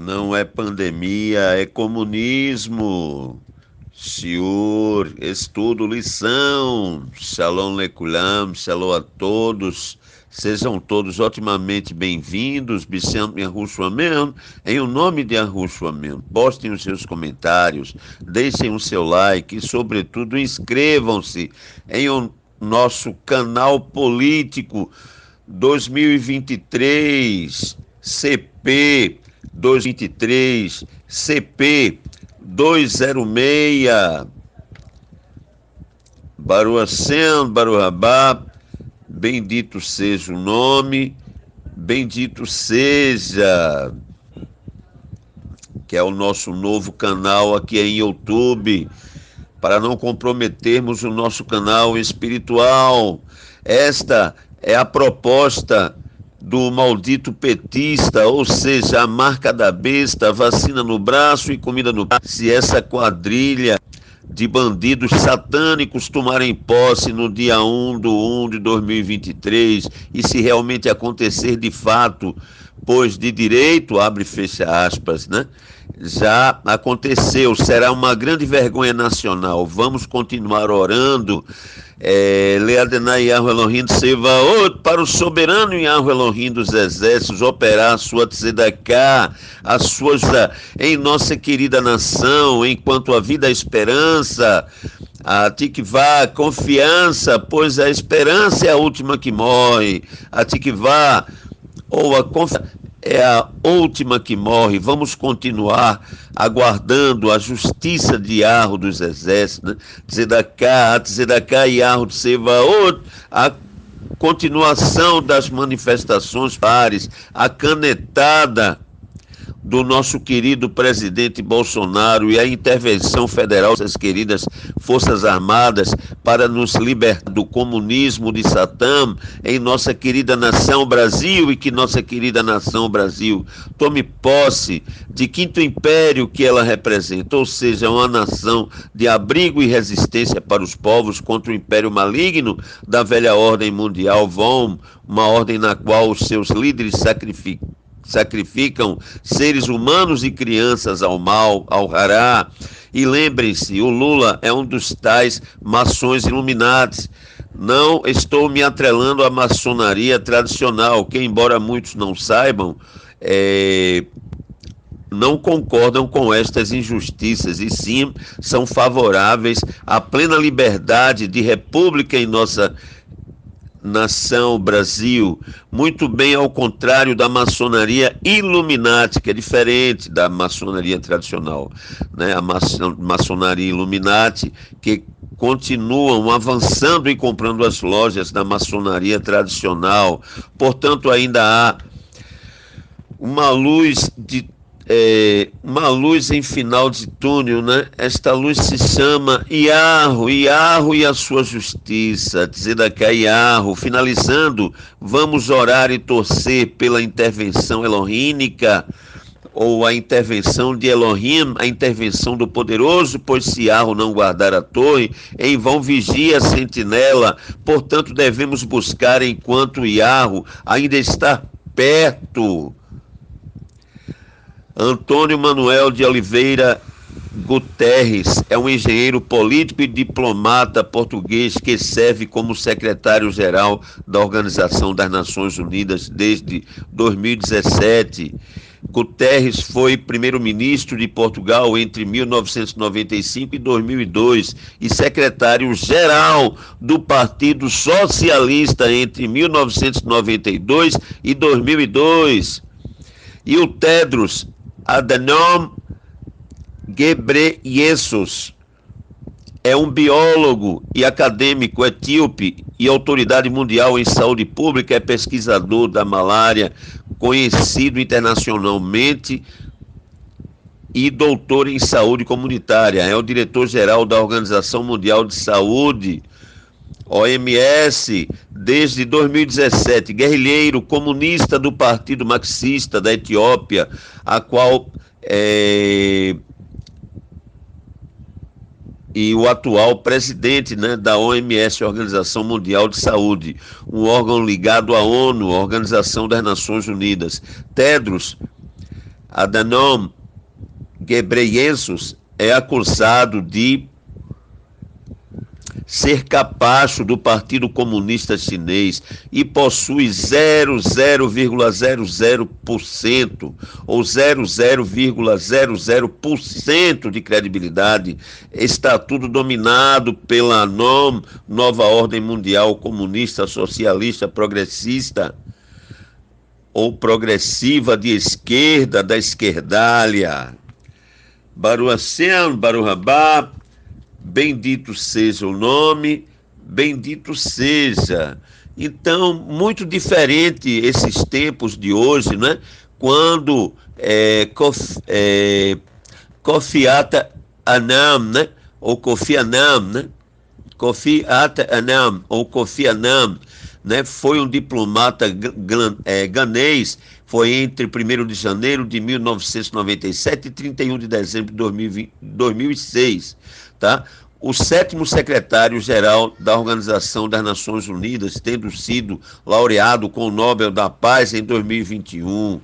Não é pandemia, é comunismo. Senhor, estudo, lição. Shalom lekulam, shalom a todos. Sejam todos otimamente bem-vindos. Bisham Yahushua mesmo, em o nome de Yahushua mesmo. Postem os seus comentários, deixem o seu like e, sobretudo, inscrevam-se em o nosso canal político 2023, CP 2023, CP 206, Baruch Hashem, Baruch Rabá, bendito seja o nome, bendito seja, que é o nosso novo canal aqui em YouTube, para não comprometermos o nosso canal espiritual. Esta é a proposta do maldito petista, ou seja, a marca da besta, vacina no braço e comida no braço. Se essa quadrilha de bandidos satânicos tomarem posse no dia 1 de 2023, e se realmente acontecer de fato, pois de direito, abre e fecha aspas, né? Já aconteceu, será uma grande vergonha nacional. Vamos continuar orando. Leadenai Yahweh Elohim Tsevaot, para o soberano Yahweh Elohim dos exércitos, operar a sua tzedakah, em nossa querida nação, enquanto a vida, a esperança, a tikvah, a confiança, pois a esperança é a última que morre, a tikvah, ou a confiança, é a última que morre. Vamos continuar aguardando a justiça de Yahweh dos exércitos, né? Tzedakah Yahweh de Sevaot, a continuação das manifestações pares, a canetada do nosso querido presidente Bolsonaro e a intervenção federal das queridas Forças Armadas para nos libertar do comunismo de Satã em nossa querida nação Brasil, e que nossa querida nação Brasil tome posse de quinto império que ela representa, ou seja, uma nação de abrigo e resistência para os povos contra o império maligno da velha ordem mundial, uma ordem na qual os seus líderes sacrificam seres humanos e crianças ao mal, ao hará. E lembrem-se, o Lula é um dos tais maçons iluminados. Não estou me atrelando à maçonaria tradicional, que, embora muitos não saibam, não concordam com estas injustiças, e sim são favoráveis à plena liberdade de república em nossa nação Brasil, muito bem ao contrário da maçonaria Illuminati, que é diferente da maçonaria tradicional, né? A maçonaria Illuminati, que continuam avançando e comprando as lojas da maçonaria tradicional. Portanto, ainda há uma luz em final de túnel, né? Esta luz se chama Yahweh e a sua justiça, Tzedakah Yahweh. Finalizando, vamos orar e torcer pela intervenção elohínica, ou a intervenção de Elohim, a intervenção do poderoso, pois se Yahweh não guardar a torre, em vão vigia a sentinela. Portanto, devemos buscar enquanto Yahweh ainda está perto. Antônio Manuel de Oliveira Guterres é um engenheiro político e diplomata português que serve como secretário-geral da Organização das Nações Unidas desde 2017. Guterres foi primeiro-ministro de Portugal entre 1995 e 2002 e secretário-geral do Partido Socialista entre 1992 e 2002. E o Tedros Adhanom Ghebreyesus é um biólogo e acadêmico etíope e autoridade mundial em saúde pública, é pesquisador da malária, conhecido internacionalmente, e doutor em saúde comunitária. É o diretor-geral da Organização Mundial de Saúde, OMS, desde 2017, guerrilheiro comunista do Partido Marxista da Etiópia, a qual e o atual presidente, né, da OMS, Organização Mundial de Saúde, um órgão ligado à ONU, Organização das Nações Unidas. Tedros Adhanom Ghebreyesus é acusado de ser capacho do Partido Comunista Chinês e possui 0,00% ou 00,00% de credibilidade. Está tudo dominado pela NOM, Nova Ordem Mundial Comunista, Socialista, Progressista ou progressiva de esquerda, da esquerdalha. Baruch Hashem, Baruch Haba, bendito seja o nome, bendito seja. Então, muito diferente esses tempos de hoje, né? Quando Kofi Annan, né? Ou Kofi Annan, né? Kofi Annan, ou Kofi Annan, né? Foi um diplomata ganês, foi entre 1º de janeiro de 1997 e 31 de dezembro de 2006, tá? O 7º secretário-geral da Organização das Nações Unidas, tendo sido laureado com o Nobel da Paz em 2021,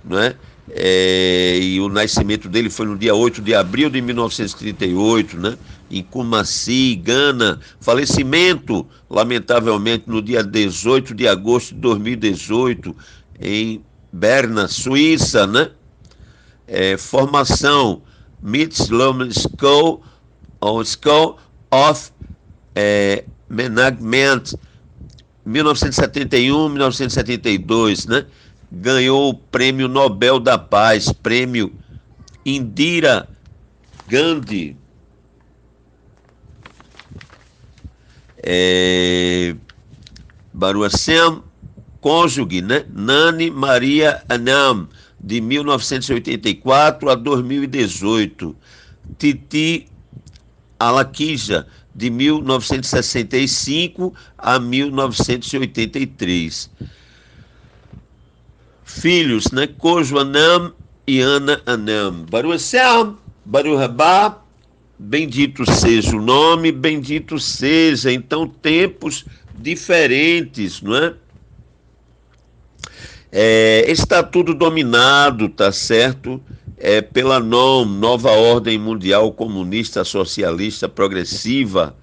né? E o nascimento dele foi no dia 8 de abril de 1938, né? Em Kumasi, Gana. Falecimento, lamentavelmente, no dia 18 de agosto de 2018, em Berna, Suíça, né? Formação, Mitzlom School of Management, 1971-1972, né? Ganhou o Prêmio Nobel da Paz, Prêmio Indira Gandhi. Baruch Hashem, cônjuge, né? Nani Maria Anam, de 1984 a 2018. Titi Alakija, de 1965 a 1983. Filhos, né? Kojo Anam e Ana Anam. Baruch Hashem, Baruch Haba, bendito seja o nome, bendito seja. Então, tempos diferentes, não é? Está tudo dominado, tá certo? Pela NOM, Nova Ordem Mundial Comunista, Socialista, Progressiva,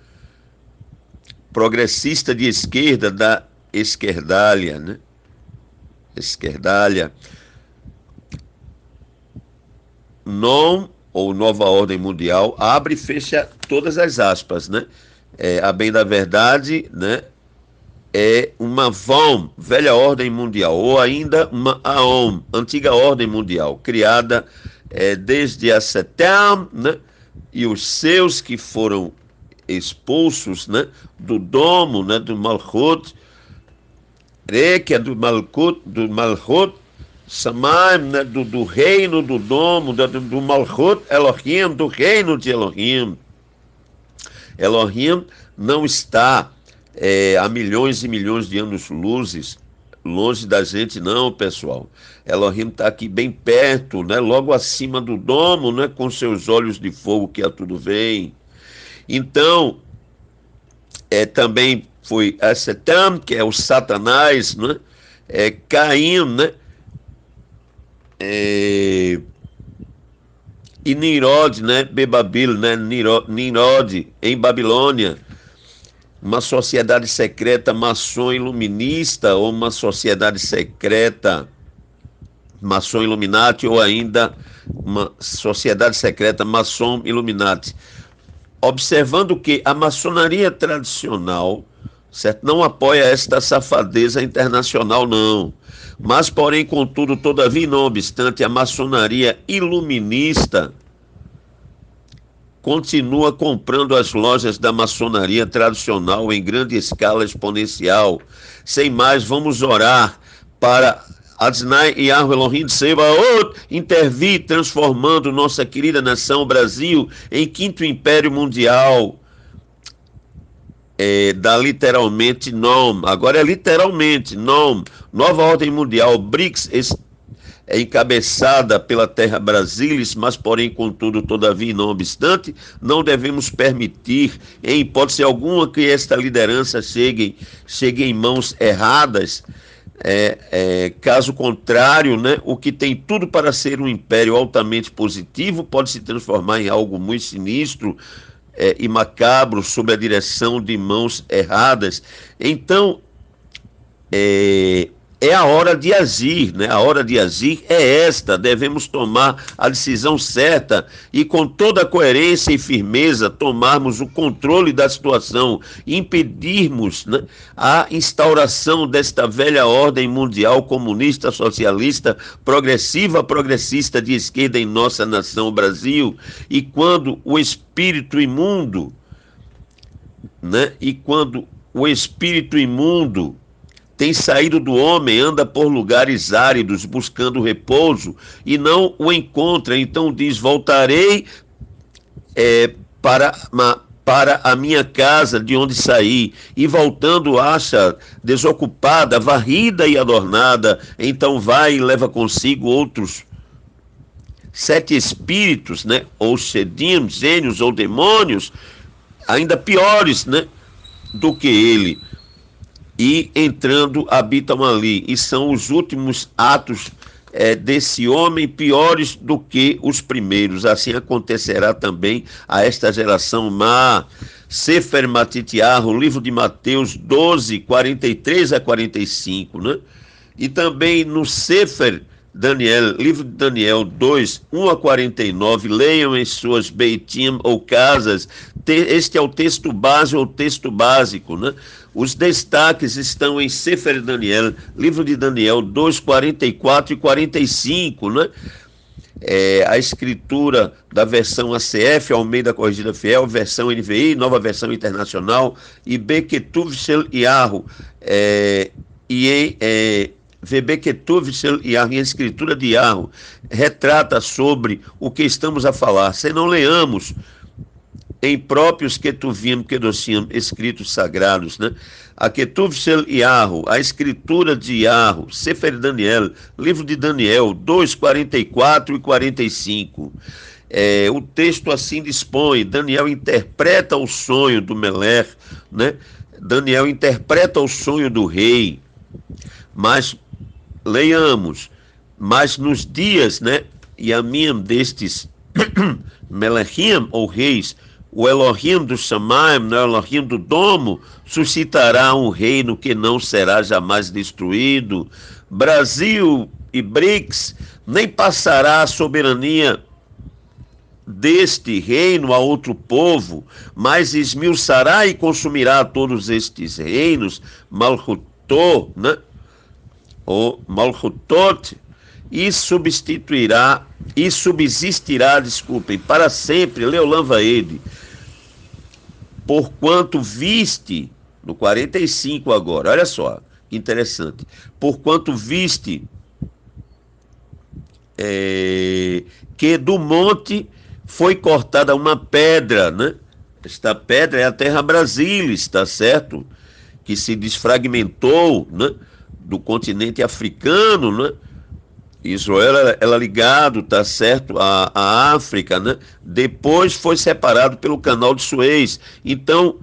progressista de esquerda, da esquerdalha, né? Esquerdalha. NOM, ou Nova Ordem Mundial, abre e fecha todas as aspas, né? A bem da verdade, né? É uma VOM, Velha Ordem Mundial, ou ainda uma AOM, Antiga Ordem Mundial, criada desde a Setam, né? E os seus que foram expulsos, né? Do domo, né? Do Malchut, que é do Malchut, Samaim, né? Do reino do domo, do Malchut Elohim, do reino de Elohim. Elohim não está há milhões e milhões de anos-luzes longe da gente, não, pessoal. Elohim está aqui bem perto, né? Logo acima do domo, né? Com seus olhos de fogo que a tudo vem. Então, também foi Setam, que é o Satanás, né? Caim, né? E Nimrod, né? Bebabil, né? Nimrod, em Babilônia. Uma sociedade secreta maçom iluminista, ou uma sociedade secreta maçom Illuminati, ou ainda uma sociedade secreta maçom Illuminati. Observando que a maçonaria tradicional, certo, não apoia esta safadeza internacional, não. Mas, porém, contudo, todavia, não obstante, a maçonaria iluminista continua comprando as lojas da maçonaria tradicional em grande escala exponencial. Sem mais, vamos orar para Adonai Yahweh Elohim Tsebaot intervir, transformando nossa querida nação Brasil em quinto império mundial. Da literalmente NOM, agora é literalmente NOM, Nova Ordem Mundial, BRICS, encabeçada pela Terra Brasilis, mas porém, contudo, todavia e não obstante, não devemos permitir, em hipótese alguma, que esta liderança chegue em mãos erradas, Caso contrário, né, o que tem tudo para ser um império altamente positivo pode se transformar em algo muito sinistro e macabro sob a direção de mãos erradas. Então, é a hora de agir, né? A hora de agir é esta. Devemos tomar a decisão certa e, com toda a coerência e firmeza, tomarmos o controle da situação, impedirmos, né, a instauração desta velha ordem mundial comunista, socialista, progressista de esquerda em nossa nação, Brasil. E quando o espírito imundo, né? E quando o espírito imundo tem saído do homem, anda por lugares áridos, buscando repouso, e não o encontra. Então diz: voltarei para a minha casa de onde saí, e voltando acha desocupada, varrida e adornada. Então vai e leva consigo outros 7 espíritos, né? Ou shedim, gênios ou demônios, ainda piores, né, do que ele. E entrando habitam ali, e são os últimos atos desse homem piores do que os primeiros. Assim acontecerá também a esta geração má. Sefer Matitiahu, livro de Mateus 12, 43 a 45, né? E também no Sefer Daniel, livro de Daniel 2, 1 a 49, leiam em suas beitim ou casas. Este é o texto base ou texto básico, né? Os destaques estão em Sefer Daniel, livro de Daniel 2, 44 e 45, né? A escritura da versão ACF, Almeida Corrigida Fiel, versão NVI, nova versão internacional, e Beketuv Shel Yahu, Vebeketuv Shel Yahu, a escritura de Yahu, retrata sobre o que estamos a falar. Se não leamos em próprios Ketuvim, Kedoshim, escritos sagrados, né? A Ketuv Shel Yahu, a escritura de Yahu, Sefer Daniel, livro de Daniel 2, 44 e 45. O texto assim dispõe: Daniel interpreta o sonho do Meler, né? Daniel interpreta o sonho do rei, mas leiamos, mas nos dias, né, Yamim destes Melechim ou reis, o Elohim do Shamayim, o Elohim do domo, suscitará um reino que não será jamais destruído. Brasil e BRICS, nem passará a soberania deste reino a outro povo, mas esmiuçará e consumirá todos estes reinos, Malchutot, né? Ou Malchutot, e subsistirá, para sempre, Leolam Vaede. Porquanto viste, no 45 agora, olha só, que interessante. Porquanto viste que do monte foi cortada uma pedra, né? Esta pedra é a terra Brasilis, tá certo? Que se desfragmentou, né, do continente africano, né? Israel era ligado, tá certo, à África, né? Depois foi separado pelo Canal de Suez. Então,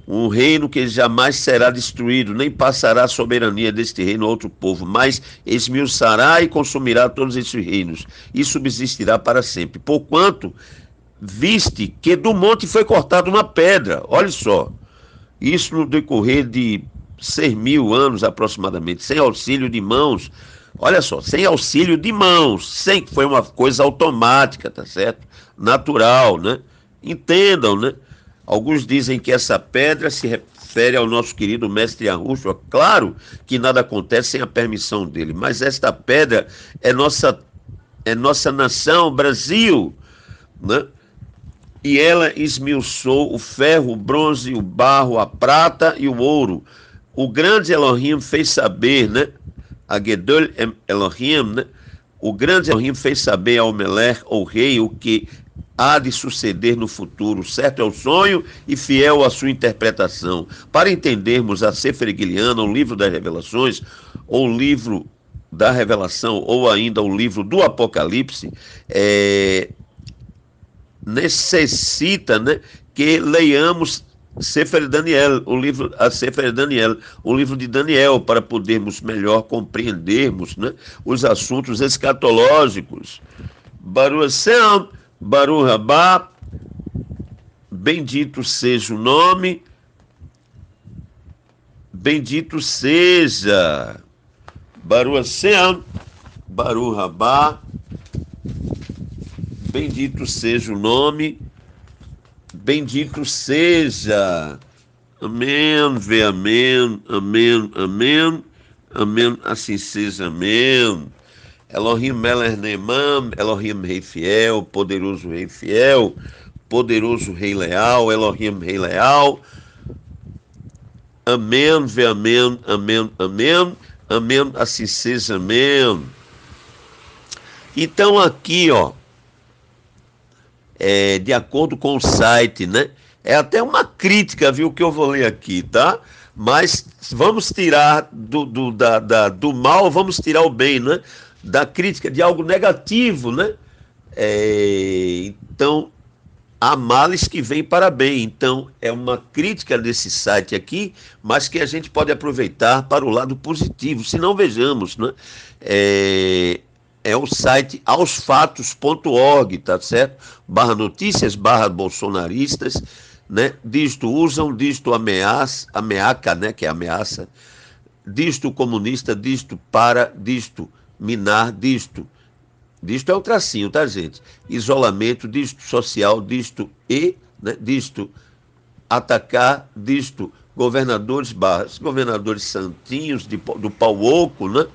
um reino que jamais será destruído, nem passará a soberania deste reino a outro povo, mas esmiuçará e consumirá todos esses reinos, e subsistirá para sempre. Porquanto viste que do monte foi cortada uma pedra, olha só, isso no decorrer de 6.000 anos aproximadamente, sem auxílio de mãos. Olha só, sem auxílio de mãos, sem, foi uma coisa automática, tá certo? Natural, né? Entendam, né? Alguns dizem que essa pedra se refere ao nosso querido mestre Yahushua. Claro que nada acontece sem a permissão dele, mas esta pedra é nossa nação, Brasil, né? E ela esmiuçou o ferro, o bronze, o barro, a prata e o ouro. O grande Elohim fez saber, né? A Gedol Elohim, né? O grande Elohim fez saber ao Meler, ou rei, o que há de suceder no futuro. Certo é o sonho e fiel à sua interpretação. Para entendermos a Sefer Guiliana, o livro das revelações, ou o livro da revelação, ou ainda o livro do Apocalipse, necessita, né, que leiamos Sefer Daniel, a Sefer Daniel, o livro de Daniel, para podermos melhor compreendermos, né, os assuntos escatológicos. Baruch Hashem, Baruch Rabá, bendito seja o nome, bendito seja. Baruch Hashem, Baruch Rabá, bendito seja o nome, bendito seja. Amém, ve amém, amém, amém, amém, assim seja, amém. Elohim Melech Neemam, Elohim Rei Fiel, poderoso Rei Fiel, poderoso Rei Leal, Elohim Rei Leal. Amém, ve amém, amém, amém, amém, assim seja, amém. Então aqui, ó, de acordo com o site, né? É até uma crítica, viu, que eu vou ler aqui, tá? Mas vamos tirar do mal, vamos tirar o bem, né? Da crítica de algo negativo, né? Então, há males que vêm para bem. Então, é uma crítica desse site aqui, mas que a gente pode aproveitar para o lado positivo. Se não, vejamos, né? É o site aosfatos.org, tá certo? /notícias, /bolsonaristas, né? Disto usam, disto ameaça, né? Que é ameaça, disto comunista, disto para, disto minar, disto é o tracinho, tá, gente? Isolamento, disto social, disto né? Disto atacar, disto governadores santinhos do pau oco, né?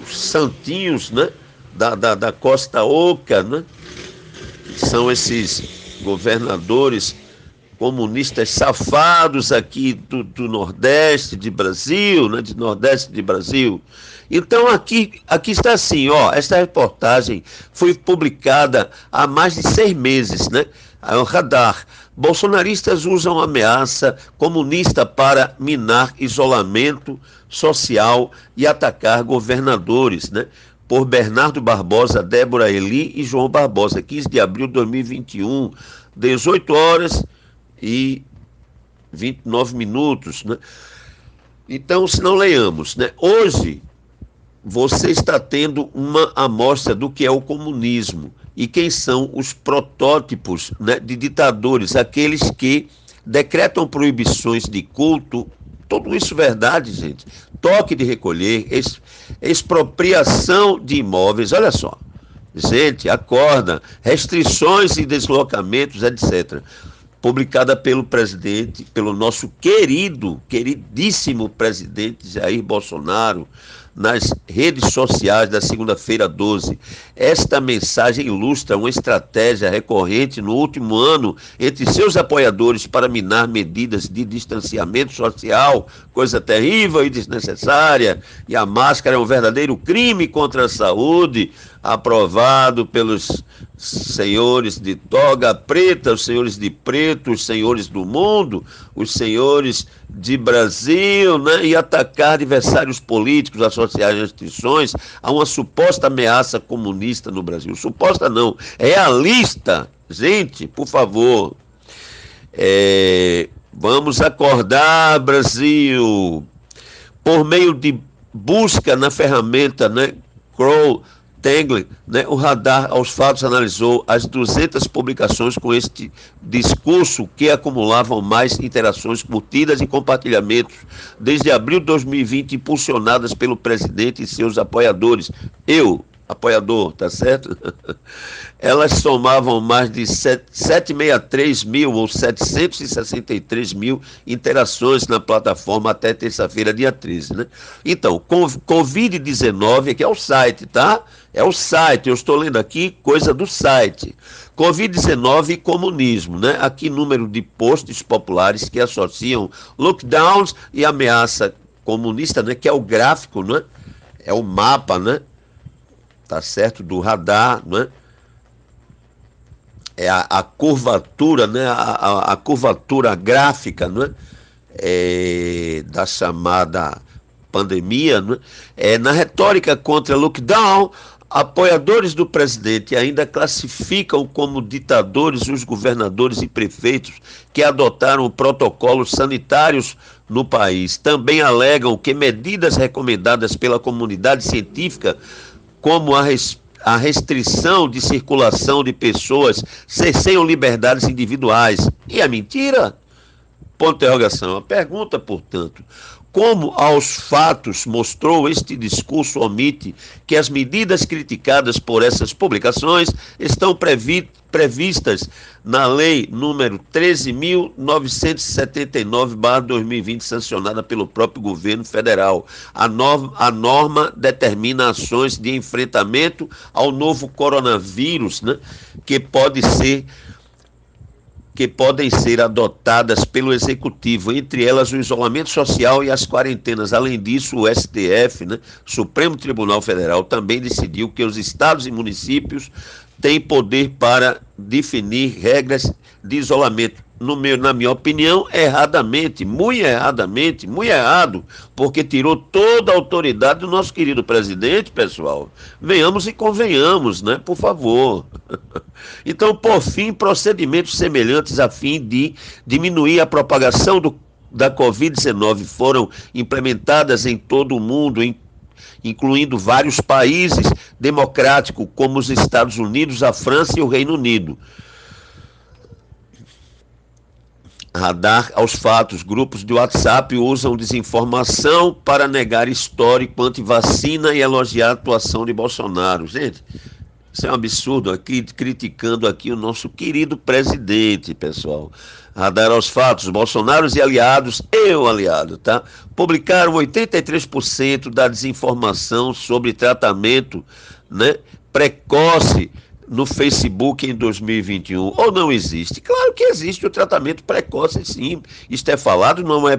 Os santinhos, né? Da Costa Oca, né? Que são esses governadores comunistas safados aqui do Nordeste de Brasil, né? De Nordeste de Brasil. Então aqui está assim, ó, esta reportagem foi publicada há mais de 6 meses, né? O Radar. Bolsonaristas usam ameaça comunista para minar isolamento social e atacar governadores, né? Por Bernardo Barbosa, Débora Eli e João Barbosa, 15 de abril de 2021, 18 horas e 29 minutos, né? Então, se não leiamos, né? Hoje, você está tendo uma amostra do que é o comunismo e quem são os protótipos, né, de ditadores, aqueles que decretam proibições de culto, tudo isso verdade, gente. Toque de recolher, expropriação de imóveis, olha só. Gente, acorda, restrições e deslocamentos, etc. Publicada pelo presidente, pelo nosso queridíssimo presidente Jair Bolsonaro, nas redes sociais da segunda-feira 12. Esta mensagem ilustra uma estratégia recorrente no último ano entre seus apoiadores para minar medidas de distanciamento social, coisa terrível e desnecessária, e a máscara é um verdadeiro crime contra a saúde, aprovado pelos senhores de toga preta, os senhores de preto, os senhores do mundo, os senhores de Brasil, né? E atacar adversários políticos, associar restrições a uma suposta ameaça comunista no Brasil. Suposta não, é realista. Gente, por favor, vamos acordar, Brasil. Por meio de busca na ferramenta, né, Tangle, né, o Radar aos Fatos analisou as 200 publicações com este discurso que acumulavam mais interações curtidas e compartilhamentos desde abril de 2020, impulsionadas pelo presidente e seus apoiadores. Apoiador, tá certo? Elas somavam mais de 763 mil ou 763 mil interações na plataforma até terça-feira, dia 13, né? Então, Covid-19, aqui é o site, tá? É o site, eu estou lendo aqui coisa do site. Covid-19 e comunismo, né? Aqui número de posts populares que associam lockdowns e ameaça comunista, né? Que é o gráfico, né? É o mapa, né? Tá certo? Do radar, né? É a curvatura, né? A curvatura gráfica, né? Da chamada pandemia, né? Na retórica contra lockdown, Apoiadores do presidente ainda classificam como ditadores os governadores e prefeitos que adotaram protocolos sanitários no país. Também alegam que medidas recomendadas pela comunidade científica, como a restrição de circulação de pessoas, cerceiam liberdades individuais. E é mentira? Ponto de interrogação. A pergunta, portanto, como aos fatos mostrou, este discurso omite que as medidas criticadas por essas publicações estão previstas na Lei número 13.979/2020, sancionada pelo próprio governo federal. A norma determina ações de enfrentamento ao novo coronavírus, né, que podem ser adotadas pelo Executivo, entre elas o isolamento social e as quarentenas. Além disso, o STF, né, Supremo Tribunal Federal, também decidiu que os estados e municípios têm poder para definir regras de isolamento. Na minha opinião, erradamente, muito errado, porque tirou toda a autoridade do nosso querido presidente, pessoal. Venhamos e convenhamos, né? Por favor. Então, por fim, procedimentos semelhantes a fim de diminuir a propagação da Covid-19 foram implementadas em todo o mundo, incluindo vários países democráticos, como os Estados Unidos, a França e o Reino Unido. Radar aos fatos. Grupos de WhatsApp usam desinformação para negar histórico anti-vacina e elogiar a atuação de Bolsonaro. Gente, isso é um absurdo, aqui criticando aqui o nosso querido presidente, pessoal. Radar aos fatos. Bolsonaro e aliados, tá? Publicaram 83% da desinformação sobre tratamento, né, precoce no Facebook em 2021, ou não existe? Claro que existe o tratamento precoce, sim. Isto é falado, não é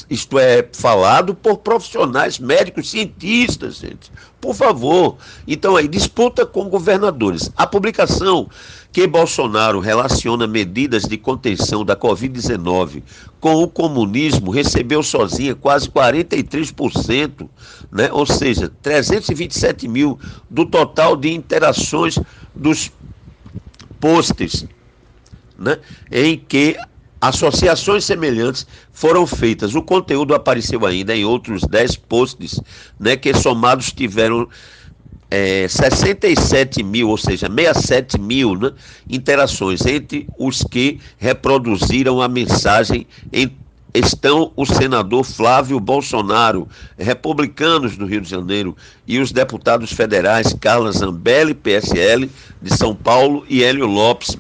isto é falado por profissionais médicos, cientistas, gente. Por favor. Então aí, disputa com governadores. A publicação que Bolsonaro relaciona medidas de contenção da Covid-19 com o comunismo recebeu sozinha quase 43%, né? Ou seja, 327 mil do total de interações dos posts, né, em que associações semelhantes foram feitas. O conteúdo apareceu ainda em outros 10 posts, né, que somados tiveram 67 mil, ou seja, 67 mil, né, interações. Entre os que reproduziram a mensagem estão o senador Flávio Bolsonaro, republicanos do Rio de Janeiro, e os deputados federais Carla Zambelli, PSL, de São Paulo, e Hélio Lopes,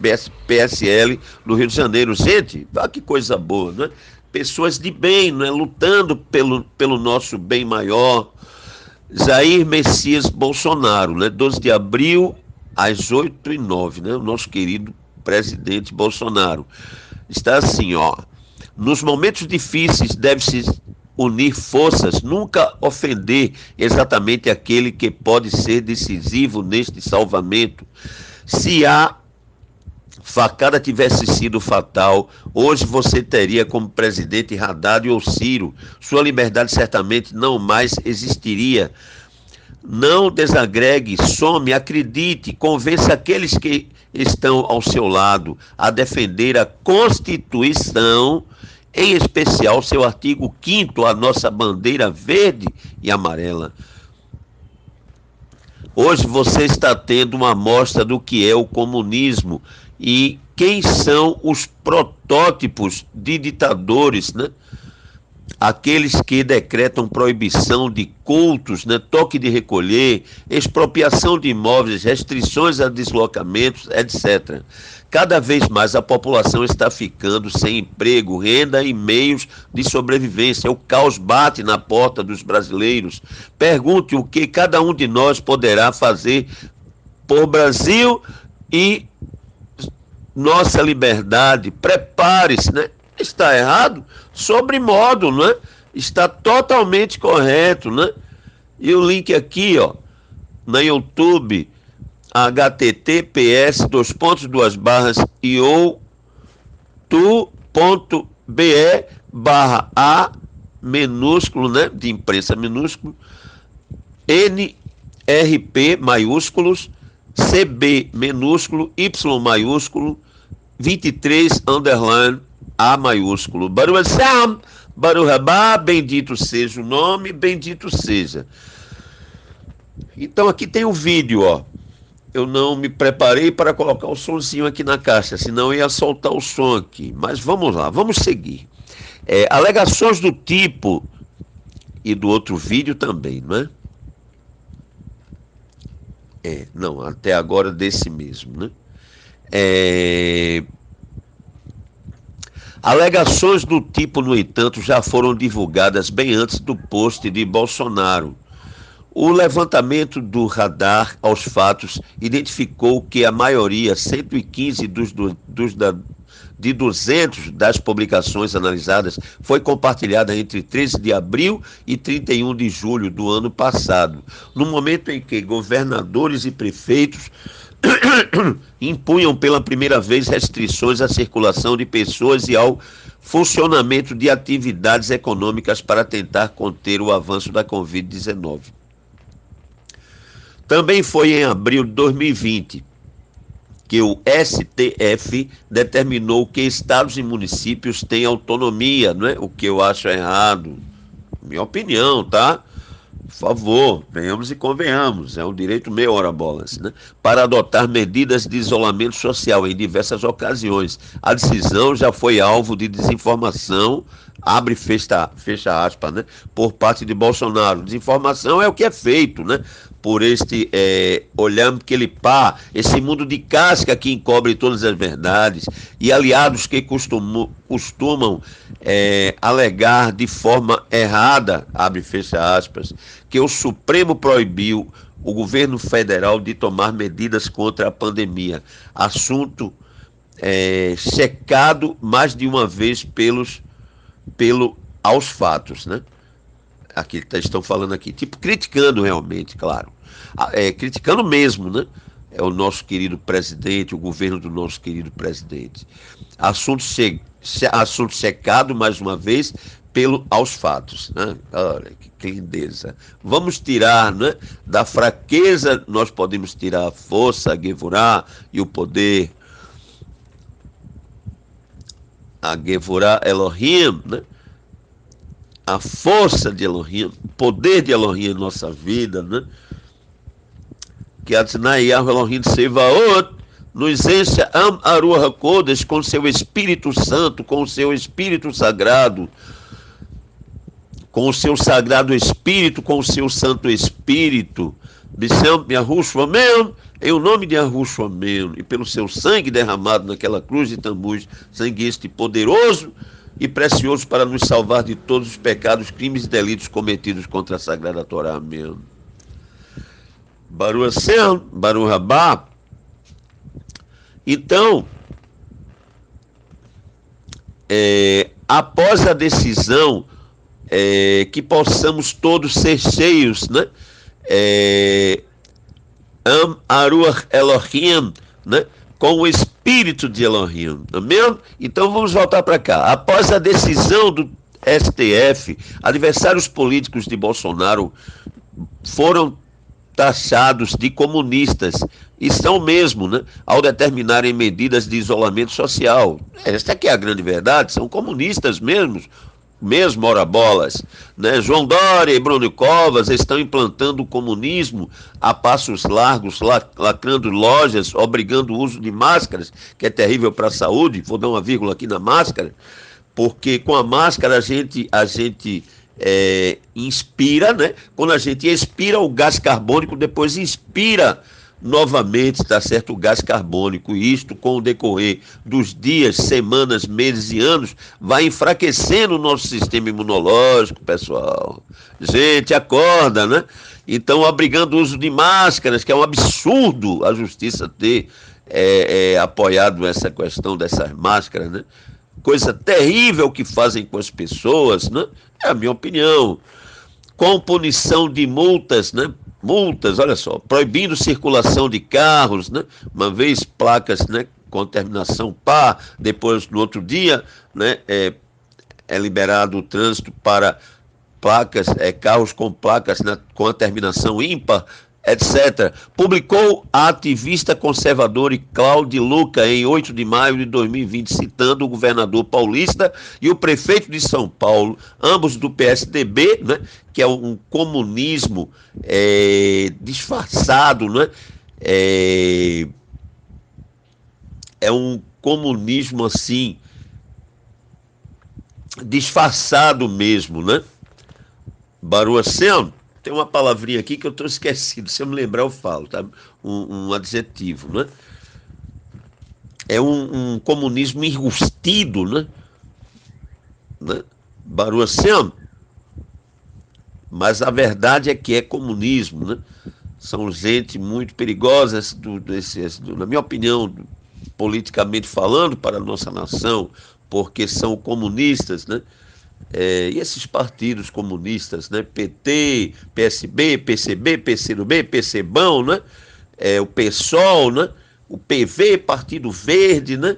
PSL, do Rio de Janeiro. Gente, que coisa boa, né? Pessoas de bem, né? Lutando pelo nosso bem maior. Jair Messias Bolsonaro, né? 12 de abril, às 8h09, né? O nosso querido presidente Bolsonaro. Está assim, ó. Nos momentos difíceis deve-se unir forças, nunca ofender exatamente aquele que pode ser decisivo neste salvamento. Se a facada tivesse sido fatal, hoje você teria como presidente Haddad ou Ciro. Sua liberdade certamente não mais existiria. Não desagregue, some, acredite, convença aqueles que estão ao seu lado a defender a Constituição, em especial seu artigo 5º, a nossa bandeira verde e amarela. Hoje você está tendo uma amostra do que é o comunismo e quem são os protótipos de ditadores, né? Aqueles que decretam proibição de cultos, né, toque de recolher, expropriação de imóveis, restrições a deslocamentos, etc. Cada vez mais a população está ficando sem emprego, renda e meios de sobrevivência. O caos bate na porta dos brasileiros. Pergunte o que cada um de nós poderá fazer por Brasil e nossa liberdade. Prepare-se, né? Está errado? Sobre modo, né? Está totalmente correto, né? E o link aqui, ó, na YouTube, https://youtu.be/a minúsculo, né? De imprensa minúsculo, RP maiúsculos, CB minúsculo, Y maiúsculo, 23 underline A maiúsculo. Baruch Hashem, Baruch Rabá, bendito seja o nome, bendito seja. Então aqui tem o vídeo, ó. Eu não me preparei para colocar o sonzinho aqui na caixa, senão eu ia soltar o som aqui. Mas vamos lá, vamos seguir. Alegações do tipo, e do outro vídeo também, não é? Não, até agora desse mesmo, né? Alegações do tipo, no entanto, já foram divulgadas bem antes do post de Bolsonaro. O levantamento do radar aos fatos identificou que a maioria, 115 de 200 das publicações analisadas, foi compartilhada entre 13 de abril e 31 de julho do ano passado, no momento em que governadores e prefeitos impunham pela primeira vez restrições à circulação de pessoas e ao funcionamento de atividades econômicas para tentar conter o avanço da Covid-19. Também foi em abril de 2020 que o STF determinou que estados e municípios têm autonomia, não é? O que eu acho errado, minha opinião, tá? Por favor, venhamos e convenhamos, é um direito meu, ora bolas, né? Para adotar medidas de isolamento social em diversas ocasiões. A decisão já foi alvo de desinformação, abre e fecha aspas, né? Por parte de Bolsonaro. Desinformação é o que é feito, né? Por este olhando que ele pá, esse mundo de casca que encobre todas as verdades, e aliados que costumam alegar de forma errada, abre e fecha aspas, que o Supremo proibiu o governo federal de tomar medidas contra a pandemia. Assunto checado mais de uma vez aos fatos, né? Aqui estão falando aqui, tipo, criticando realmente, claro. Criticando mesmo, né? É o nosso querido presidente, o governo do nosso querido presidente. Assunto checado, mais uma vez, aos fatos, né? Olha, que lindeza. Vamos tirar, né? Da fraqueza, nós podemos tirar a força, a Gevurá e o poder. A Gevurá Elohim, né? A força de Elohim, o poder de Elohim em nossa vida, né? Que Adonai Elohim Sevaot nos enche Am Aruach HaKodesh com seu Espírito Santo, com o seu Espírito Sagrado, com o seu Sagrado Espírito, com o seu Santo Espírito, em o nome de Yahushua Amém, e pelo seu sangue derramado naquela cruz de Tammuz, sangue este poderoso e precioso para nos salvar de todos os pecados, crimes e delitos cometidos contra a Sagrada Torá. Amém. Baruch Hashem, Baruch Rabá. Então, após a decisão, que possamos todos ser cheios, né? Am Aruach Elohim, né? Com o Espírito de Elohim, amém? Então vamos voltar para cá. Após a decisão do STF, adversários políticos de Bolsonaro foram taxados de comunistas, e são mesmo, né? Ao determinarem medidas de isolamento social. Esta aqui é a grande verdade, são comunistas mesmo ora bolas, né? João Dória e Bruno Covas estão implantando o comunismo a passos largos, lacrando lojas, obrigando o uso de máscaras, que é terrível para a saúde. Vou dar uma vírgula aqui na máscara, porque com a máscara a gente inspira, né? Quando a gente expira o gás carbônico, depois inspira novamente, está certo, o gás carbônico, e isto com o decorrer dos dias, semanas, meses e anos, vai enfraquecendo o nosso sistema imunológico, pessoal. Gente, acorda, né? Então, obrigando o uso de máscaras, que é um absurdo a justiça ter apoiado essa questão dessas máscaras, né? Coisa terrível que fazem com as pessoas, né? É a minha opinião. Com punição de multas, né? Multas, olha só, proibindo circulação de carros, né? Uma vez placas, né, com terminação par, depois no outro dia, né, é liberado o trânsito para placas, carros com placas, né, com a terminação ímpar, etc. Publicou a ativista conservadora Cláudia Luca em 8 de maio de 2020, citando o governador paulista e o prefeito de São Paulo, ambos do PSDB, né, que é um comunismo disfarçado, né, é um comunismo assim, disfarçado mesmo, né? Baruaceno, tem uma palavrinha aqui que eu estou esquecido, se eu me lembrar eu falo, tá? Um adjetivo, né? É um comunismo enrustido, né? Baruaceno, mas a verdade é que é comunismo, né? São gente muito perigosa, na minha opinião, politicamente falando, para a nossa nação, porque são comunistas, né? E esses partidos comunistas, né? PT, PSB, PCB, PCdoB, PCbão, né? O PSOL, né? O PV, Partido Verde, né?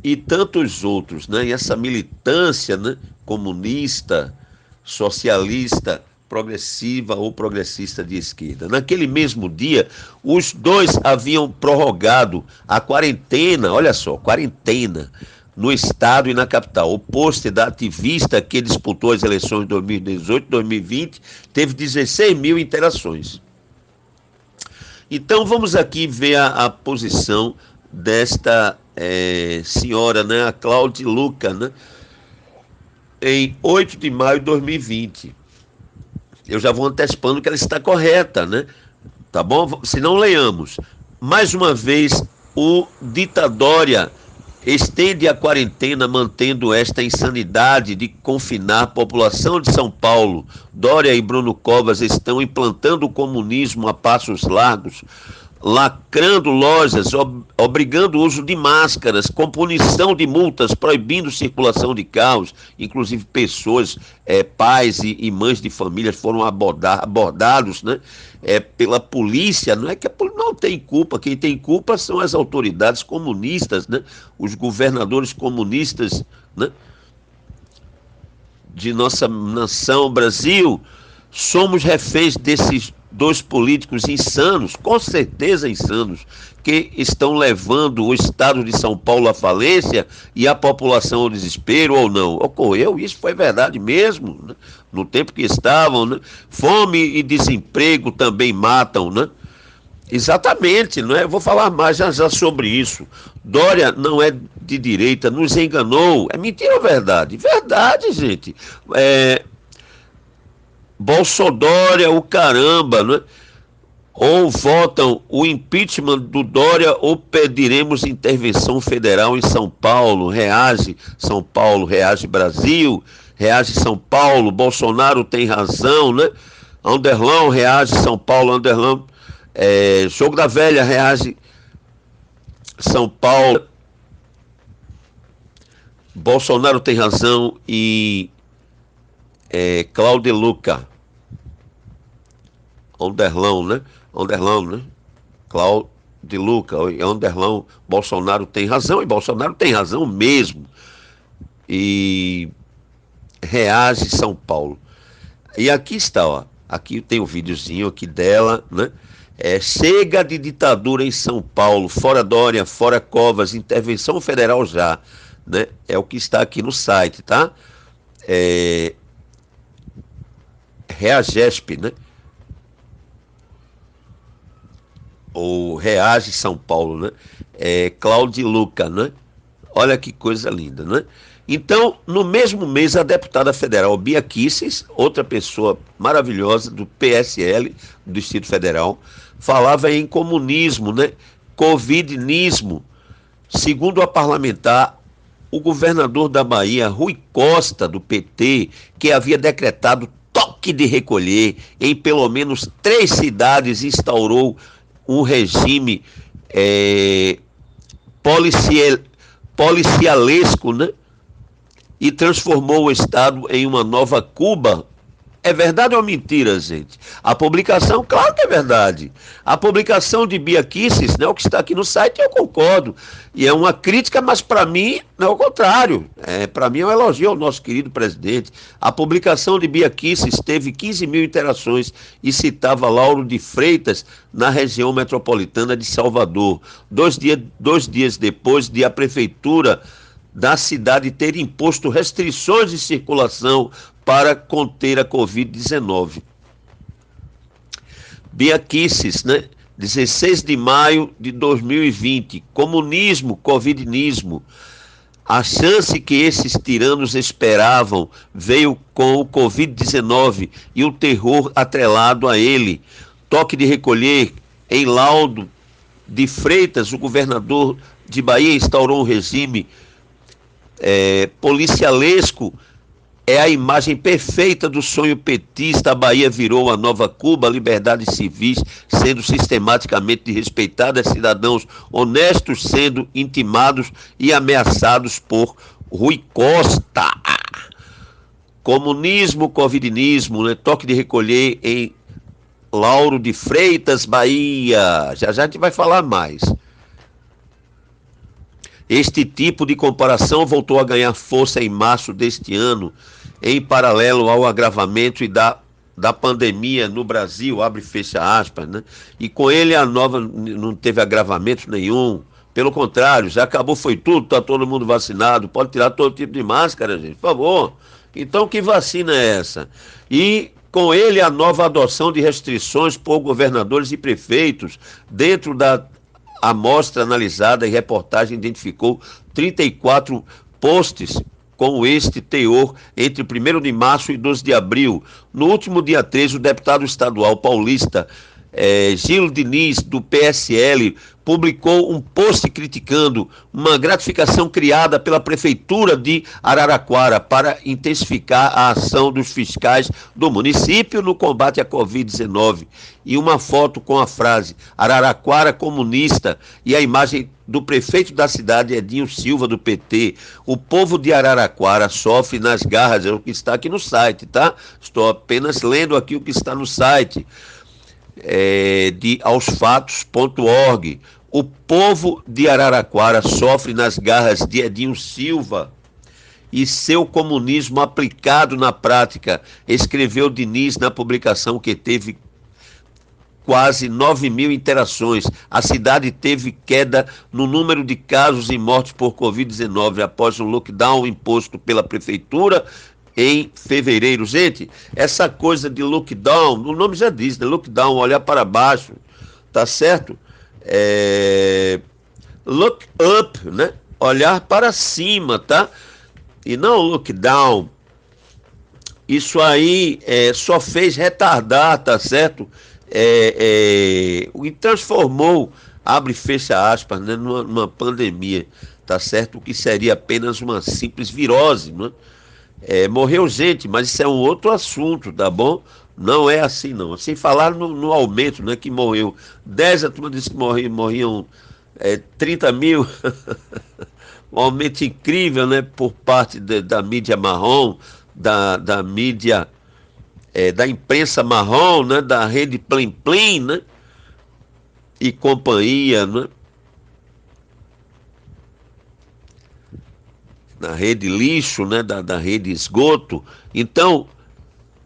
E tantos outros, né? E essa militância, né? Comunista, socialista, progressiva ou progressista de esquerda. Naquele mesmo dia, os dois haviam prorrogado a quarentena, olha só, quarentena, no estado e na capital. O pôster da ativista que disputou as eleições de 2018 e 2020 teve 16 mil interações. Então vamos aqui ver a posição desta senhora, né, a Cláudia Luca, né, em 8 de maio de 2020. Eu já vou antecipando que ela está correta, né? Tá bom? Se não, leiamos. Mais uma vez, o Ditadória estende a quarentena, mantendo esta insanidade de confinar a população de São Paulo. Dória e Bruno Covas estão implantando o comunismo a passos largos, lacrando lojas, obrigando o uso de máscaras, com punição de multas, proibindo circulação de carros, inclusive pessoas, pais e mães de famílias foram abordados, né, pela polícia. Não é que a polícia não tem culpa, quem tem culpa são as autoridades comunistas, né, os governadores comunistas, né, de nossa nação Brasil. Somos reféns desses dois políticos insanos, com certeza insanos, que estão levando o estado de São Paulo à falência e a população ao desespero, ou não? Ocorreu, isso foi verdade mesmo, né? No tempo que estavam, né? Fome e desemprego também matam, né? Exatamente, não é? Eu vou falar mais já sobre isso. Dória não é de direita, nos enganou. É mentira ou verdade? Verdade, gente. Bolsodória, o caramba, né? Ou votam o impeachment do Dória ou pediremos intervenção federal em São Paulo. Reage São Paulo, reage Brasil, reage São Paulo, Bolsonaro tem razão, né? Anderlão, reage São Paulo, Anderlão. Jogo da Velha, reage São Paulo. Bolsonaro tem razão e Cláudia Luca. Anderlão, né? Anderlão, né? Cláudio Luca, Anderlão, Bolsonaro tem razão, e Bolsonaro tem razão mesmo. E reage São Paulo. E aqui está, ó. Aqui tem um videozinho aqui dela, né? Chega de ditadura em São Paulo, fora Dória, fora Covas, intervenção federal já, né? É o que está aqui no site, tá? Reagesp, né? Ou Reage São Paulo, né? Cláudia Luca, né? Olha que coisa linda, né? Então, no mesmo mês, a deputada federal Bia Kicis, outra pessoa maravilhosa do PSL, do Distrito Federal, falava em comunismo, né? Covidismo. Segundo a parlamentar, o governador da Bahia, Rui Costa, do PT, que havia decretado toque de recolher em pelo menos 3 cidades, instaurou um regime policialesco, né? E transformou o estado em uma nova Cuba, É verdade ou mentira, gente? A publicação, claro que é verdade. A publicação de Bia Kicis, né, o que está aqui no site, eu concordo. E é uma crítica, mas para mim não é o contrário. Para mim é um elogio ao nosso querido presidente. A publicação de Bia Kicis teve 15 mil interações e citava Lauro de Freitas na região metropolitana de Salvador. Dois dias depois de a prefeitura da cidade ter imposto restrições de circulação para conter a Covid-19. Bia Kicis, né? 16 de maio de 2020, comunismo, covidinismo. A chance que esses tiranos esperavam veio com o Covid-19 e o terror atrelado a ele. Toque de recolher em Laudo de Freitas, o governador de Bahia instaurou um regime policialesco. É a imagem perfeita do sonho petista. A Bahia virou a nova Cuba, liberdades civis sendo sistematicamente desrespeitadas, cidadãos honestos sendo intimados e ameaçados por Rui Costa. Comunismo, covidinismo, né? Toque de recolher em Lauro de Freitas, Bahia. Já já a gente vai falar mais. Este tipo de comparação voltou a ganhar força em março deste ano, em paralelo ao agravamento da pandemia no Brasil, abre e fecha aspas, né? E com ele a nova não teve agravamento nenhum, pelo contrário, já acabou, foi tudo, está todo mundo vacinado, pode tirar todo tipo de máscara, gente, por favor. Então que vacina é essa? E com ele a nova adoção de restrições por governadores e prefeitos dentro da amostra analisada e reportagem identificou 34 posts com este teor entre 1º de março e 12 de abril. No último dia 13, o deputado estadual paulista Gil Diniz, do PSL, publicou um post criticando uma gratificação criada pela Prefeitura de Araraquara para intensificar a ação dos fiscais do município no combate à Covid-19. E uma foto com a frase Araraquara comunista e a imagem do prefeito da cidade, Edinho Silva, do PT. O povo de Araraquara sofre nas garras, é o que está aqui no site, tá? Estou apenas lendo aqui o que está no site. De aosfatos.org. O povo de Araraquara sofre nas garras de Edinho Silva e seu comunismo aplicado na prática, escreveu Diniz na publicação que teve quase 9 mil interações. A cidade teve queda no número de casos e mortes por Covid-19 após um lockdown imposto pela prefeitura em fevereiro. Gente, essa coisa de lockdown, o nome já diz, né? Lockdown, olhar para baixo, tá certo? Look up, né? Olhar para cima, tá? E não lockdown. Isso aí só fez retardar, tá certo? E transformou, abre e fecha aspas, né? Numa pandemia, tá certo? O que seria apenas uma simples virose, né? Morreu gente, mas isso é um outro assunto, tá bom? Não é assim, não. Sem falar no aumento, né? Que morreu 10, a turma disse que morriam 30 mil. Um aumento incrível, né? Por parte da mídia marrom, da mídia, da imprensa marrom, né? Da rede Plim Plim, né? E companhia, né? Na rede lixo, né, da rede esgoto. Então,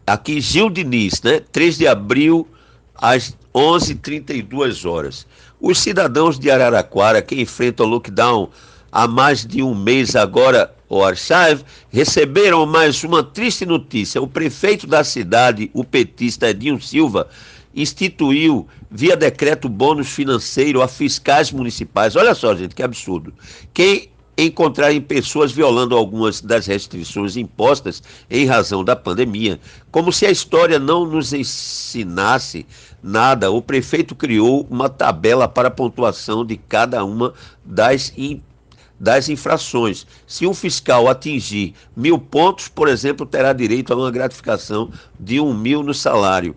aqui Gil Diniz, né, 3 de abril, às 11h32. Os cidadãos de Araraquara, que enfrentam o lockdown há mais de um mês agora, o Archive, receberam mais uma triste notícia. O prefeito da cidade, o petista Edinho Silva, instituiu, via decreto, bônus financeiro a fiscais municipais. Olha só, gente, que absurdo. Quem encontrarem pessoas violando algumas das restrições impostas em razão da pandemia. Como se a história não nos ensinasse nada, o prefeito criou uma tabela para a pontuação de cada uma das infrações. Se um fiscal atingir 1.000 pontos, por exemplo, terá direito a uma gratificação de 1.000 no salário.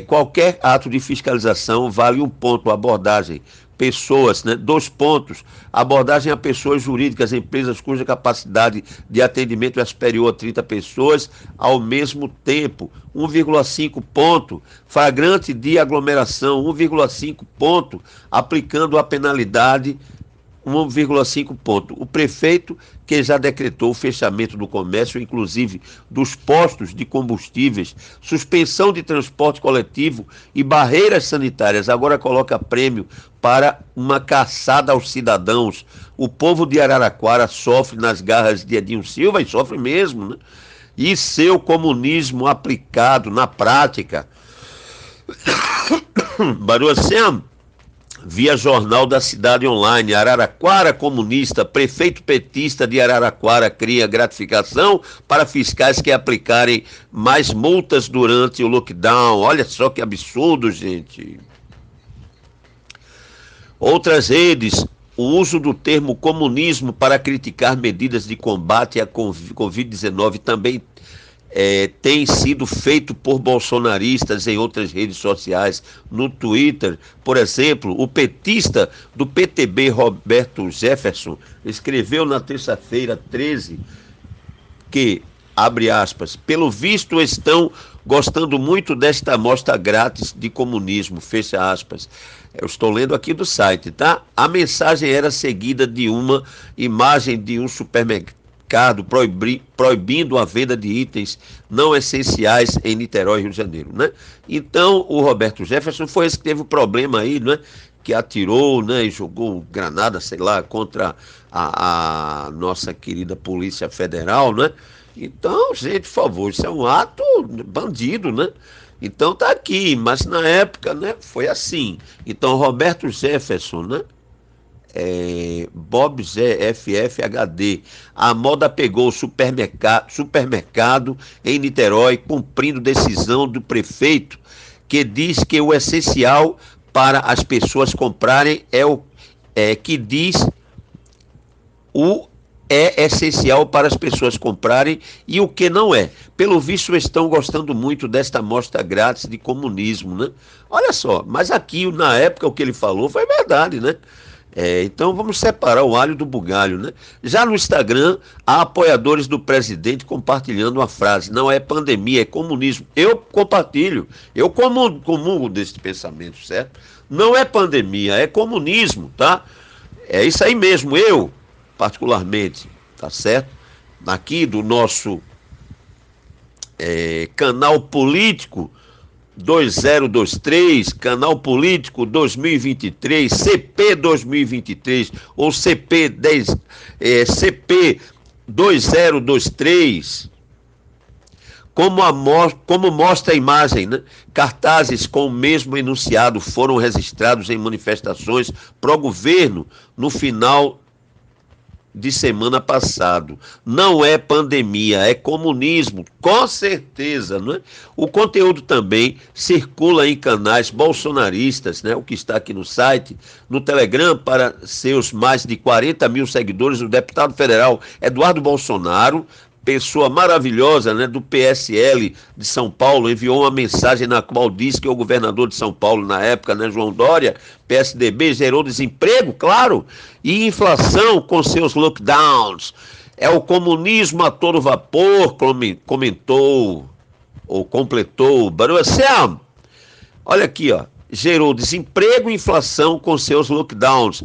Qualquer ato de fiscalização vale 1 ponto. A abordagem pessoas, né? 2 pontos, abordagem a pessoas jurídicas, empresas cuja capacidade de atendimento é superior a 30 pessoas ao mesmo tempo, 1,5 ponto, flagrante de aglomeração, 1,5 ponto, aplicando a penalidade 1,5 ponto. O prefeito, que já decretou o fechamento do comércio, inclusive dos postos de combustíveis, suspensão de transporte coletivo e barreiras sanitárias, agora coloca prêmio para uma caçada aos cidadãos. O povo de Araraquara sofre nas garras de Edinho Silva, e sofre mesmo, né? E seu comunismo aplicado na prática. Baruacem, via Jornal da Cidade Online, Araraquara comunista, prefeito petista de Araraquara cria gratificação para fiscais que aplicarem mais multas durante o lockdown. Olha só que absurdo, gente. Outras redes, o uso do termo comunismo para criticar medidas de combate à Covid-19 também tem sido feito por bolsonaristas em outras redes sociais. No Twitter, por exemplo, o petista do PTB, Roberto Jefferson, escreveu na terça-feira 13 que, abre aspas, pelo visto estão gostando muito desta amostra grátis de comunismo, fecha aspas. Eu estou lendo aqui do site, tá? A mensagem era seguida de uma imagem de um supermercado proibindo a venda de itens não essenciais em Niterói, Rio de Janeiro, né? Então, o Roberto Jefferson foi esse que teve o problema aí, né? Que atirou, né? E jogou granada, sei lá, contra a nossa querida Polícia Federal, né? Então, gente, por favor, isso é um ato bandido, né? Então tá aqui, mas na época, né, foi assim. Então, Roberto Jefferson, né? Bob GFFHD. A moda pegou o supermercado em Niterói, cumprindo decisão do prefeito, que diz que o essencial para as pessoas comprarem é essencial para as pessoas comprarem e o que não é. Pelo visto, estão gostando muito desta amostra grátis de comunismo, né? Olha só, mas aqui, na época, o que ele falou foi verdade, né? Então vamos separar o alho do bugalho, né? Já no Instagram, há apoiadores do presidente compartilhando uma frase: não é pandemia, é comunismo. Eu compartilho, eu comungo desse pensamento, certo? Não é pandemia, é comunismo, tá? É isso aí mesmo, eu, particularmente, tá certo? Aqui do nosso canal político 2023, canal político 2023, CP 2023 ou CP 2023. Como mostra a imagem, né? Cartazes com o mesmo enunciado foram registrados em manifestações pró-governo no final de semana passado. Não é pandemia, é comunismo, com certeza, não é? O conteúdo também circula em canais bolsonaristas, né? O que está aqui no site, no Telegram, para seus mais de 40 mil seguidores, o deputado federal Eduardo Bolsonaro, pessoa maravilhosa, né, do PSL de São Paulo, enviou uma mensagem na qual diz que o governador de São Paulo, na época, né, João Dória, PSDB, gerou desemprego, claro, e inflação com seus lockdowns. É o comunismo a todo vapor, comentou, ou completou Baruacem. Olha aqui, ó, gerou desemprego e inflação com seus lockdowns.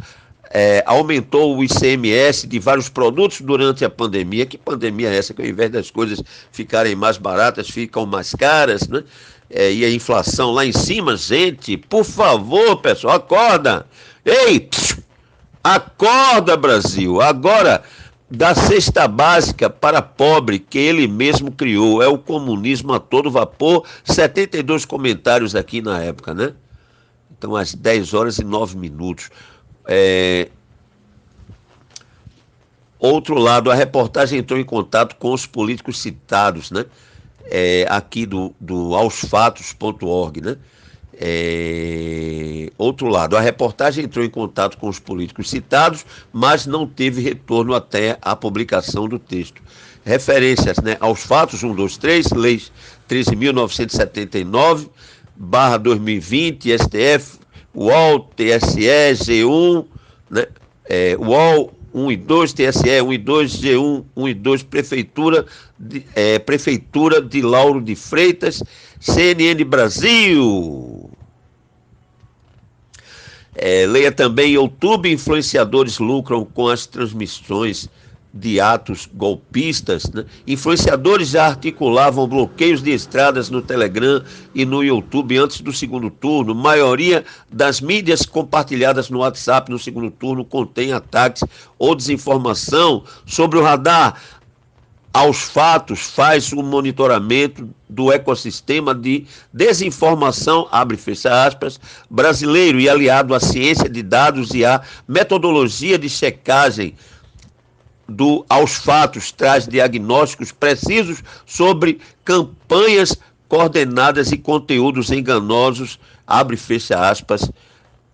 Aumentou o ICMS de vários produtos durante a pandemia. Que pandemia é essa? Que ao invés das coisas ficarem mais baratas, ficam mais caras, né? E a inflação lá em cima, gente, por favor, pessoal, acorda! Ei, acorda, Brasil! Agora, da cesta básica para pobre que ele mesmo criou, é o comunismo a todo vapor. 72 comentários aqui na época, né? Então, às 10 horas e 9 minutos. Outro lado, a reportagem entrou em contato com os políticos citados, né? Aqui do aosfatos.org, né? Outro lado, a reportagem entrou em contato com os políticos citados, mas não teve retorno até a publicação do texto. Referências, né, aos fatos 123, Lei 13.979/2020, STF, UOL, TSE, G1, né? UOL 1 e 2, TSE 1 e 2, G1 1 e 2, Prefeitura de Lauro de Freitas, CNN Brasil. Leia também YouTube, influenciadores lucram com as transmissões de atos golpistas, né? Influenciadores já articulavam bloqueios de estradas no Telegram e no YouTube antes do segundo turno. Maioria das mídias compartilhadas no WhatsApp no segundo turno contém ataques ou desinformação. Sobre o radar, aos fatos, faz o monitoramento do ecossistema de desinformação, abre e fecha aspas, brasileiro e aliado à ciência de dados e à metodologia de checagem aos fatos, traz diagnósticos precisos sobre campanhas coordenadas e conteúdos enganosos, abre e fecha aspas,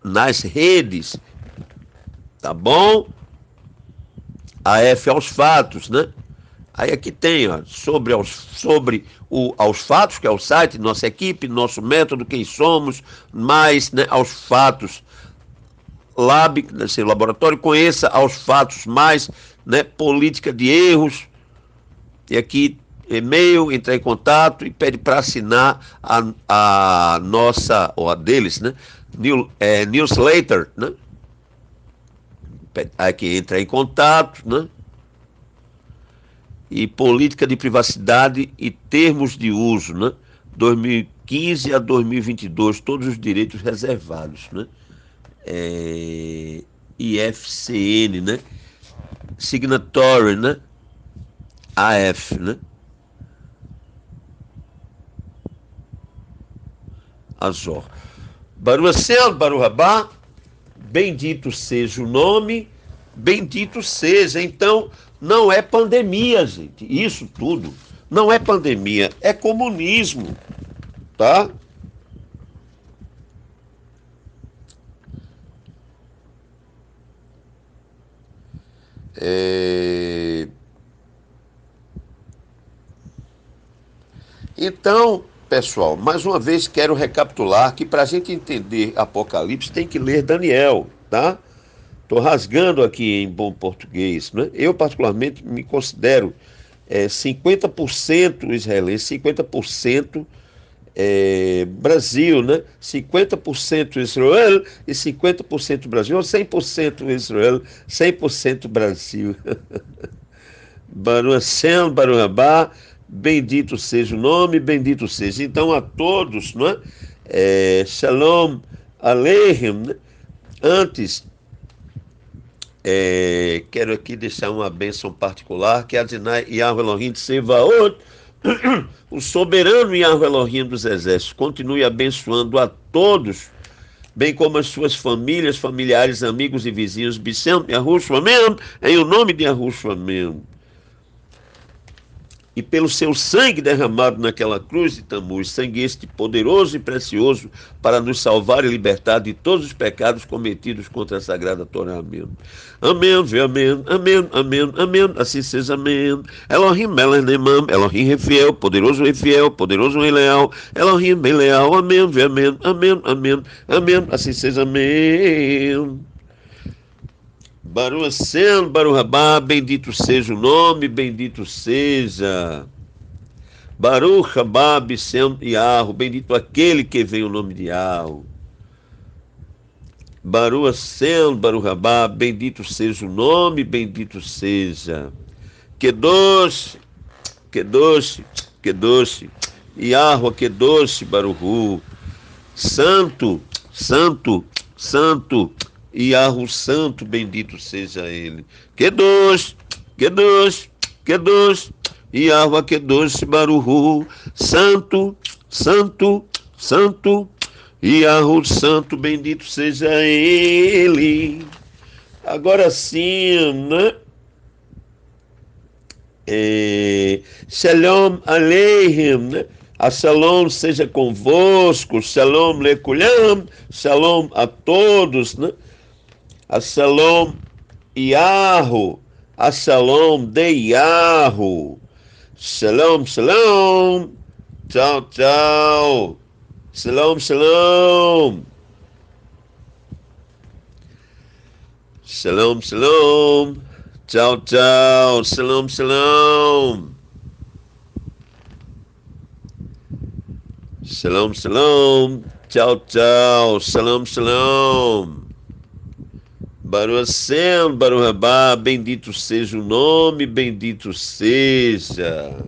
nas redes. Tá bom? Aos fatos, né? Aí aqui tem, ó, sobre aos fatos, que é o site, nossa equipe, nosso método, quem somos, mais, né, aos fatos, Lab, seu laboratório, conheça aos fatos mais, né, política de erros, e aqui e-mail, entrar em contato e pede para assinar a nossa, ou a deles, né, newsletter, né, aqui entrar em contato, né, e política de privacidade e termos de uso, né, 2015 a 2022, todos os direitos reservados, né, IFCN, né? Signatory, né? AF, né? Azor. Baruch Hashem, Baruch Rabá, bendito seja o nome, bendito seja. Então, não é pandemia, gente. Isso tudo não é pandemia, é comunismo, tá? Então, pessoal, mais uma vez quero recapitular que para a gente entender Apocalipse tem que ler Daniel, tá? Estou rasgando aqui em bom português, né? Eu particularmente me considero 50% israelense, 50% Brasil, né? 50% Israel e 50% Brasil, ou 100% Israel, 100% Brasil. Baruch Hashem, Baruch Rabá, bendito seja o nome, bendito seja. Então, a todos, não é? Shalom Aleichem, né? Antes, quero aqui deixar uma bênção particular, que é Adonai Yahweh Elohim Tsevaot, o soberano Yahweh Elohim dos exércitos, continue abençoando a todos, bem como as suas famílias, familiares, amigos e vizinhos, Bichem, Yahushua, amém, em o nome de Yahushua, amém. E pelo seu sangue derramado naquela cruz de Tamuz, sangue este poderoso e precioso para nos salvar e libertar de todos os pecados cometidos contra a Sagrada Torá. Amém. Amém, amém, amém, amém, amém, assim seja, amém. Elohim, Melenemam, Elohim Refiel, poderoso rei leal, Elohim bem leal, amém, amém, amém, amém, amém, assim seja, amém. Baruch Hashem, Baruch Rabá, bendito seja o nome, bendito seja. Baruch Rabá, Bichem Yahu, bendito aquele que vem o nome de Yahu. Baruch Hashem, Baruch Rabá, bendito seja o nome, bendito seja. Kedosh, Kedosh, Kedosh, Yahu, Kedosh, Baruchu. Santo, Santo, Santo, Yahu Santo, bendito seja ele. Kedosh, Kedosh, Kedosh, Yahu Kedosh Baruchu. Santo, Santo, Santo, Yahu Santo, bendito seja ele. Agora sim, né? Shalom Aleichem, né? A Shalom seja convosco, Shalom Lekulam, Shalom a todos, né? A Shalom Yahu, a Shalom de Yahu. Shalom, Shalom. Tchau, tchau. Shalom, Shalom. Shalom, shalom. Tchau, tchau. Shalom, shalom. Shalom, shalom. Tchau, tchau. Shalom, shalom. Baruch Hashem, Baruch Rabá, bendito seja o nome, bendito seja.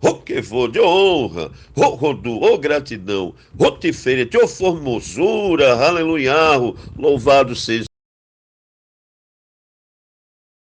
O que for de honra, o rodu, o gratidão, o tiferet, o formosura, aleluia, louvado seja